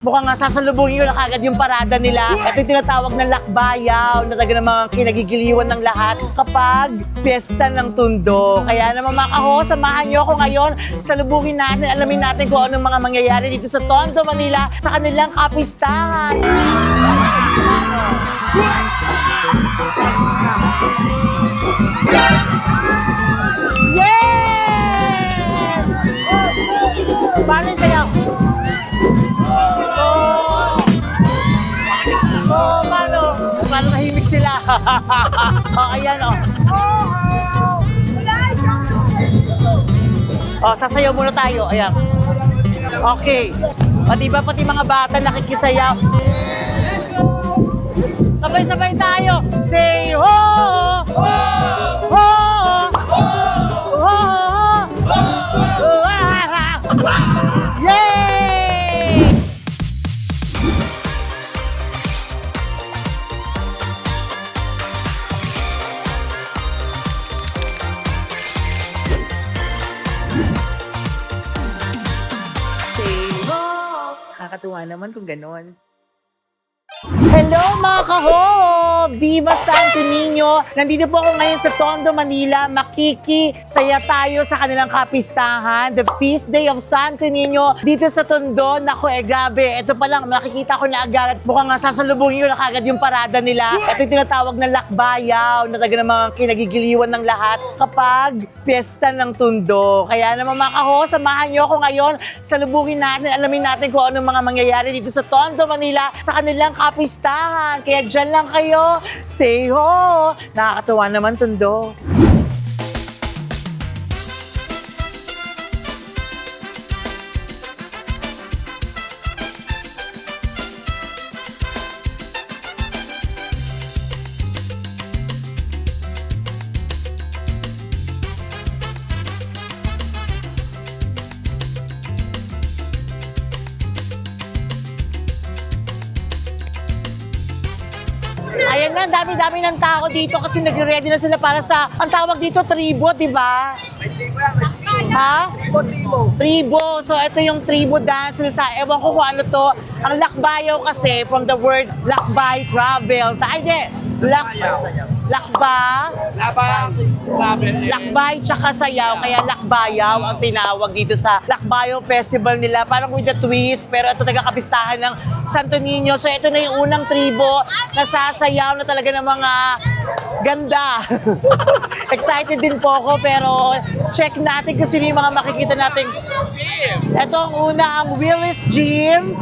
Mukhang nga sasalubungin nyo na kagad yung parada nila. Ito yung tinatawag na lakbayaw na talaga ng mga kinagigiliwan ng lahat kapag piyesta ng Tondo. Kaya naman mga kaho, samahan nyo ako ngayon. Salubungin natin, alamin natin kung anong mga mangyayari dito sa Tondo, Manila sa kanilang kapistahan. Yes! Paano yung sayaw? Oh, paano? Paano nahimik sila? Oh, ayan, oh. Oh, sasayaw muna tayo. Ayan. Okay. O, diba pati mga bata nakikisayaw? Sabay-sabay tayo. Say ho! Ho! Ho! Ho! Yay! Say ho! Kakatuwa naman kung ganon. Hello mga kaho! Viva Santo Niño! Nandito po ako ngayon sa Tondo, Manila. Makikisaya tayo sa kanilang kapistahan, the Feast Day of Santo Niño dito sa Tondo. Naku, grabe. Ito pa lang, nakikita ko na agad. Mukhang nga sasalubungin nyo na kagad yung parada nila. Ito yung tinatawag na lakbayaw na talaga ng mga kinagigiliwan ng lahat kapag piyesta ng Tondo. Kaya naman mga kaho, samahan nyo ako ngayon. Salubungin natin, alamin natin kung anong mga mangyayari dito sa Tondo, Manila sa kanilang kapistahan. Kaya dyan lang kayo. Say ho! Nakakatuwa naman, Tondo. Ayan na, dami-dami ng tao dito kasi nagre-ready na sila para sa, ang tawag dito, tribo, di ba? Ha? Tribo. So, ito yung tribo dance. Ewan ko kung ano to. Ang lakbayaw kasi, from the word lakbay, travel. Ay, lakbay tsaka sayaw, kaya lakbayaw ang tinawag dito sa Lakbayaw Festival nila. Parang with a twist, pero ito talaga kapistahan ng Santo Niño. So ito na yung unang tribo na sasayaw na talaga ng mga ganda. Excited din po ako, pero check natin kung sino yung mga makikita natin. Ito ang una, ang Willis Gym.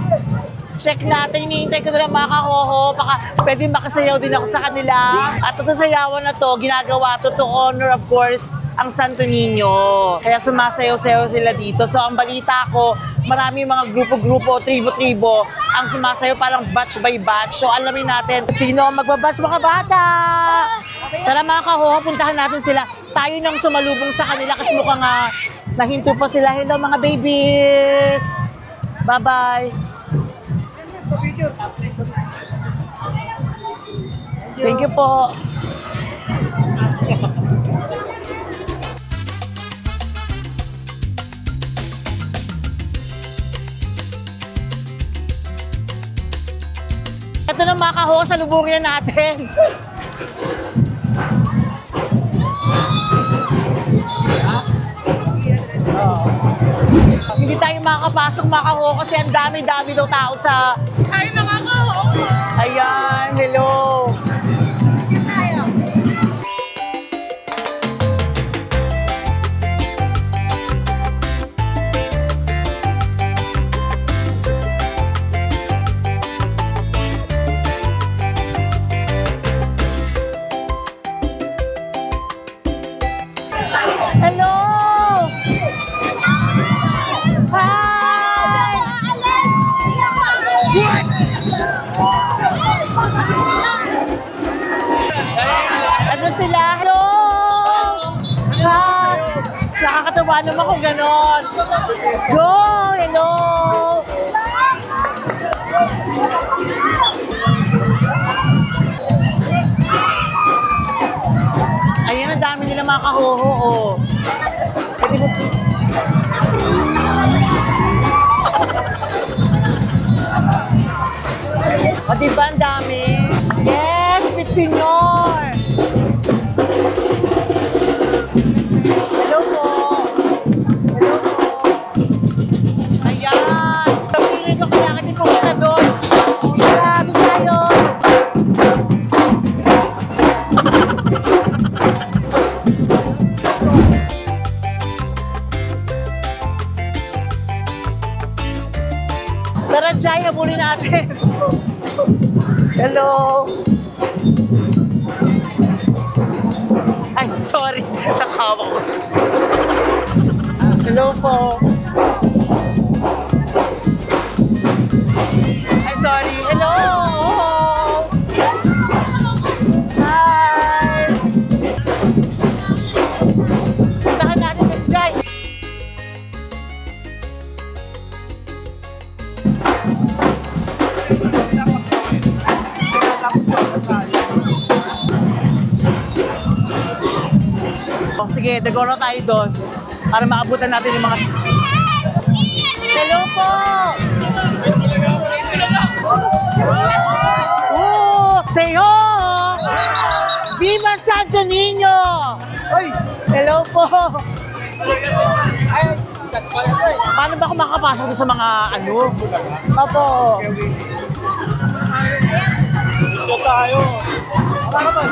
Check natin, hinihintay ko na lang mga kahoho, baka pwede makasayaw din ako sa kanila. At ito sayawan na to, ginagawa to honor of course ang Santo Niño. Kaya sumasayaw-sayaw sila dito. So ang balita ko, marami mga grupo-grupo, tribo-tribo ang sumasayaw parang batch by batch. So alamin natin sino ang magbabatch mga bata. Tara mga kahoho, puntahan natin sila. Tayo nang sumalubong sa kanila kasi mukhang nahinto pa sila. Hello mga babies! Bye-bye! Thank you po. Ito na mga kaho, salubungin na natin. Hindi tayo makakapasok mga kaho kasi ang dami-dami daw tao sa... Ay, mga kaho! Ayan, hello. Hello! Ano sila? Hello! Ha? Nakakatawa naman kung ganon. Let's go! Hello! Ayan, ang dami nila mga kahoho, oh. Pwede mo... di ba ang dami? Yes, Pit Senyor! Hello po! Hello po! Ayan! Sabihin ko kailangan din pumunta doon. Grabe tayo! Tara, Jai, habulin natin. Hello. Ay, sorry. Nakawa ko. Hello po. Ay, sorry. Hello. Hi. Puntahan natin yung Jai. Oh, sige, dagoro tayo doon para maabutan natin yung mga... Hello po! Oh, say ho! Viva Santo Niño! Ay! Hello po! Ay! Paano ba ako makakapasok doon sa mga ano? Opo. Ito tayo! Para ba?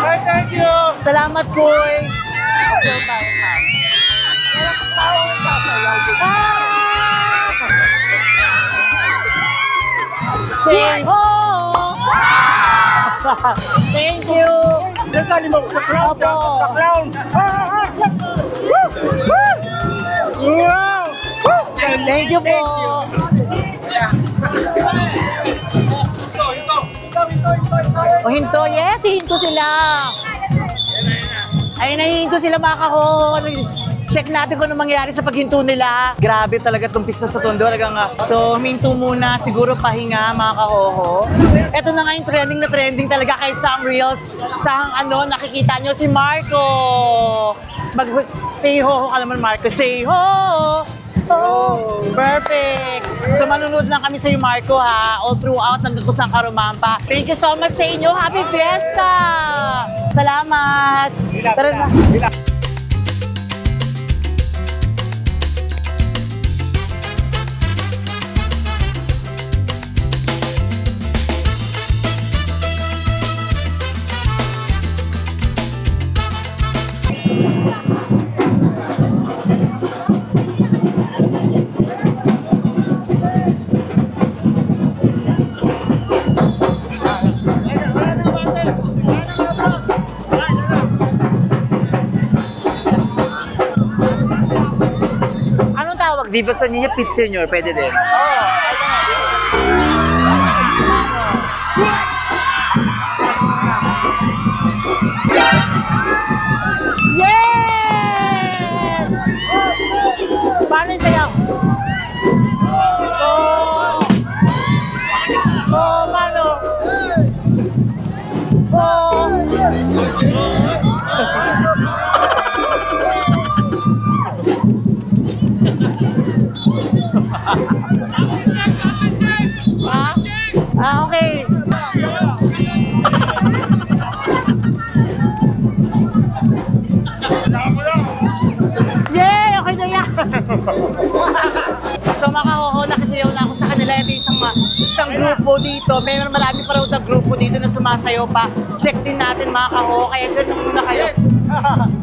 Ay, thank you! Salamat po. Ito tayo ha. Sasayaw din. Say ho! Thank you! Nasali mo sa clown! Opo. Sa clown! Wow! Thank you po! O hinto, yes, hinto sila. Ay, nahihinto sila mga kahoho. Check natin kung ano mangyari sa paghinto nila. Grabe talaga itong pista sa Tondo. So, huminto muna, siguro pahinga mga kahoho. Ito na nga yung trending na trending talaga kahit sa ang reels. Sa ang ano, nakikita nyo si Marco. Say ho ka naman, Marco. Say ho! Oh, perfect! So manunod lang kami sa iyo, Marco, ha? All throughout, nandun ko sa Carumampa. Thank you so much sa inyo. Happy Fiesta! Salamat! Tara na. Anong tawag? Di ba sa ninyo, Pit Senyor? Pwede din. Yes! Paano yung sayaw? Oh! Oh, paano? Oh! Okay. Yay! Okay na yan! So makahoho, nakasayaw na ako sa kanila. Ito isang grupo dito. May marami pa raw na grupo dito na sumasayaw pa. Check din natin mga kahoho. Kaya dyan na muna kayo.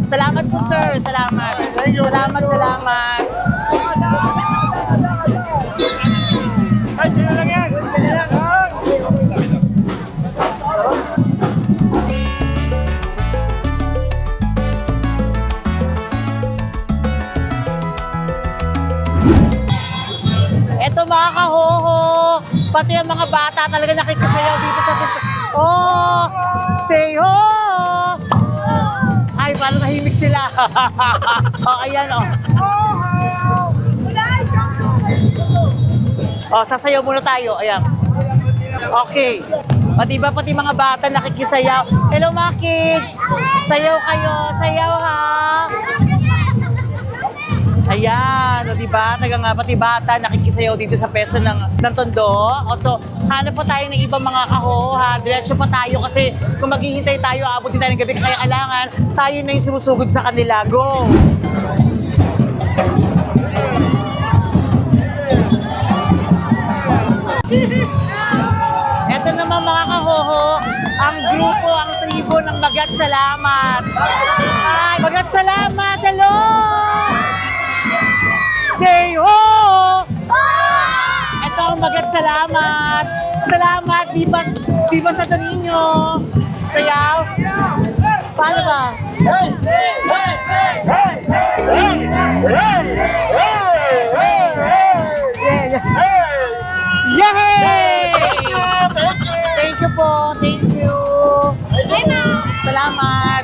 Salamat po, sir. Salamat. Salamat. Ay, sino lang yan? Sino lang? Eto mga kahoho, pati ang mga bata talaga nakikisayaw dito sa pista. Oh! Say ho! Ay, parang nahimik sila. Oh, ayan oh. Oh, sasayaw muna tayo. Ayan. Okay. Pati ba pati mga bata nakikisayaw? Hello mga kids! Sayaw kayo. Sayaw ha! Ayan, o diba? Tagang pati bata nakikisayaw dito sa pesa ng Tondo. O so, hanap pa tayo ng ibang mga kahoha. Diretso pa tayo kasi kung maghihintay tayo, abutin tayo ng gabi. Kaya kailangan tayo na yung sumusugod sa kanila. Go! Ito naman mga kahoho, ang grupo, ang tribo ng Bagat Salamat. Ay, Bagat Salamat! Hello! Say ho! Ito ang Bagat Salamat. Salamat, Viva Santo Niño. Sayaw. Paano ba? Yay! Thank you po. Thank you. Salamat.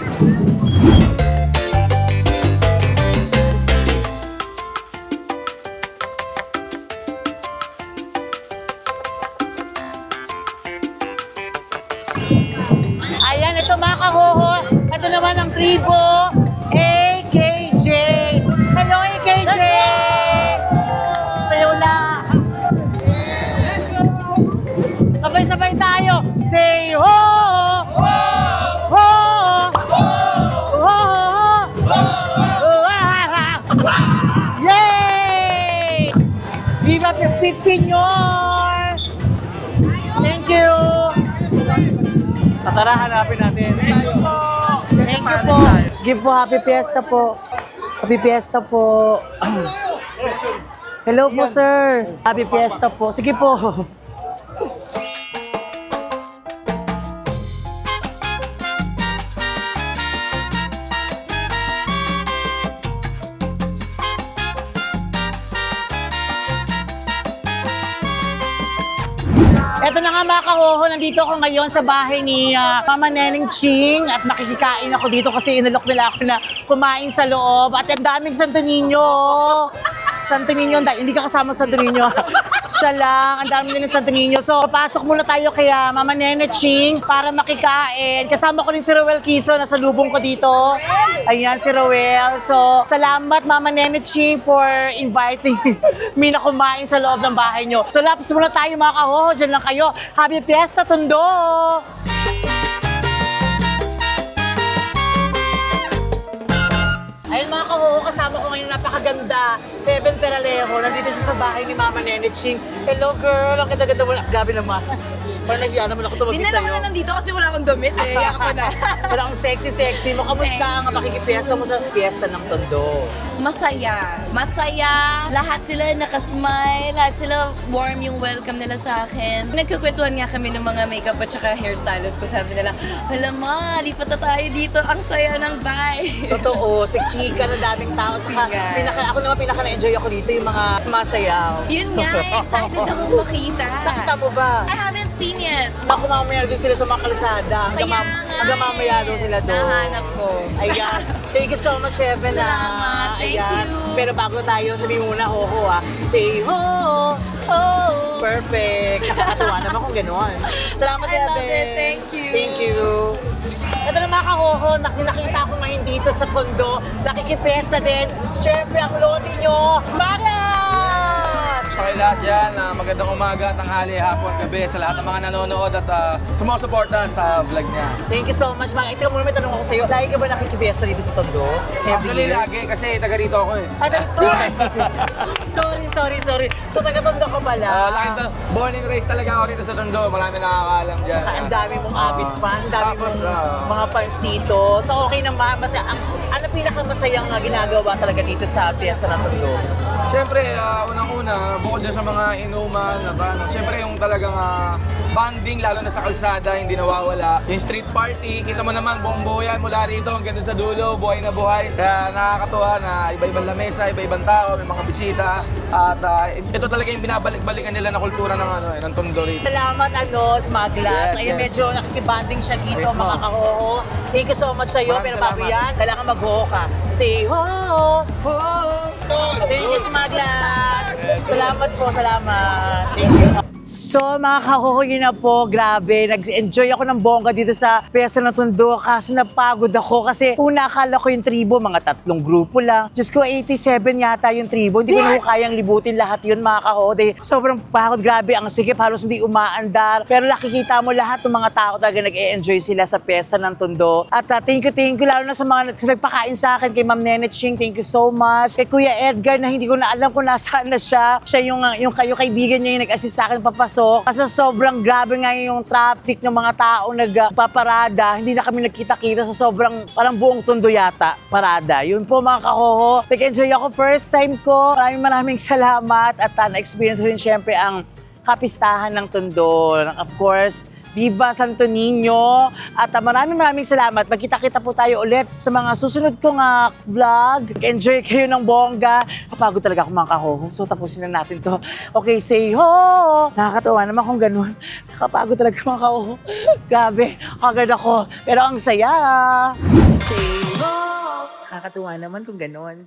Ayan, ito mga kahoho. Ito naman ang tribo, AKJ. Hello, AKJ! Sayaw lang. Sabay-sabay tayo. Say ho! Ho! Ho! Ho! Yay! Viva Pipit Senyor! Thank you! Tara, hanapin natin. Thank you po. Thank you po. Give po, happy fiesta po. Happy fiesta po. Hello po, sir. Happy fiesta po. Sige po. Ito na nga mga kahoho, nandito ako ngayon sa bahay ni Mama Neneng Ching at makikikain ako dito kasi inalok nila ako na kumain sa loob at ang daming Santo Niño. Santo Niño, hindi ka kasama sa Santo Niño. Siya lang, ang dami din ng Santo Niño. So, pasok muna tayo kaya Mama Neneng Ching para makikain. Kasama ko rin si Roel Kiso, nasa lubong ko dito. Ayan si Roel. So, salamat Mama Neneng Ching for inviting me na kumain sa loob ng bahay nyo. So, lapis muna tayo mga kahoho. Diyan lang kayo. Happy Fiesta, Tondo! Ayun mga kahoho, kasama ko ngayon napakaganda. Beben Peralejo, nandito siya sa bahay ni Mama Neneng Ching. Hello girl, ang ganda-ganda mo. Grabe naman. Parang nahiya naman ako tumabis sa'yo. Dinala ko na lang dito kasi wala akong damit eh. Ako na. Parang sexy-sexy mo. Kamusta ang makikipiesta mo sa fiesta ng Tondo? Masaya. Masaya. Lahat sila nakasmile. Lahat sila warm yung welcome nila sa akin. Nagkukwentuhan nga kami ng mga makeup at saka hairstylist ko. Sabi nila, hala ma, lipat na tayo dito. Ang saya ng vibe. Totoo, sexy ka na daming tao. Saka, ako naman pinaka-na-enjoy ako dito yung mga sumasayaw. Yun nga, excited akong makita. Nakita mo ba? I haven't seen yet. Ako mamaya doon sila sa mga kalsada. Hanggang mamaya doon sila doon. Nahanap ko. Ayan. Thank you so much, Sheven. Salamat. Thank you. Pero bago tayo, sabihin muna, ho ha. Say ho! Oh! Perfect. Nakakatuwa naman kung gano'n. Salamat, I love Sheven. it. Thank you. Thank you. Ito na mga kahoho, nakita ko ngayon dito sa Tondo. Nakikipesta din. Siyempre, ang lodi nyo, Smagas! Sa kayo lahat dyan, magandang umaga, tanghali, hapon, gabi sa lahat ng mga nanonood at sumusuporta sa vlog niya. Thank you so much. Ito muna may tanong ako sa'yo. Lagi ka ba nakikipesta dito sa Tondo? Actually, lagi kasi taga rito ako eh. Sorry. So, taga-Tondo ka pala. Born and raised talaga ako rito sa Tondo. Marami nakakaalam dyan. Ang dami mong avid fan, ang dami Tapos, mong mga fans dito. So, okay naman. Ano pinakamasayang ginagawa talaga dito sa Fiesta ng Tondo? Siyempre, unang-una, bukod dyan sa mga inuman, siyempre yung talagang bonding, lalo na sa kalsada, hindi nawawala. Yung street party, kita mo naman, buong buo yan mula rito, hanggang doon sa dulo, buhay na buhay. Kaya nakakatuwa na iba-ibang lamesa, iba-ibang tao, may mga bisita. At ito talaga yung binabalik-balikan nila na kultura ng Tondo rito. Salamat, Smaglas. Yes, Ayun, yes. medyo nakikibanding siya dito, Yes, mga ma'am. kahoho. Thank you so much sa'yo. Maraming Pero bago salamat. yan, kailangan mag-ho ka. Say ho! Ho! Thank you, Smaglas. Salamat po, salamat. Thank you. So mga kahoy na po, grabe, nag-enjoy ako ng bongga dito sa Pesa ng Tondo kaso napagod ako kasi una akala ko yung tribo, mga 3 grupo lang. Diyos ko, 87 yata yung tribo. Hindi ko na kayang libutin lahat yun mga kahoy. Sobrang pagod, grabe, ang sikip, halos hindi umaandar. Pero nakikita mo lahat ng mga tao talaga nag-e-enjoy sila sa Pesa ng Tondo. At thank you lalo na sa mga nagpakain sa akin, kay Ma'am Nene Ching, thank you so much. Kay Kuya Edgar na hindi ko na alam kung nasaan na siya. Siya yung kaibigan niya yung nag-assist sa akin papasok. Kasi sobrang grabe nga yung traffic ng mga tao nagpaparada. Hindi na kami nagkita-kita sa sobrang parang buong Tondo yata parada. Yun po mga kahoho. Nag-enjoy ako first time ko. Maraming salamat at na-experience ko rin syempre ang kapistahan ng Tondo. Of course, Viva Santo Niño! At maraming salamat. Magkita-kita po tayo ulit sa mga susunod kong vlog. Enjoy kayo ng bongga. Kapagod talaga ako mga kahoho. So tapusin na natin to. Okay, say ho! Nakakatawa naman kung ganun. Nakapagod talaga mga kahoho. Grabe, agad ako. Pero ang saya! Say ho! Nakakatawa naman kung ganun.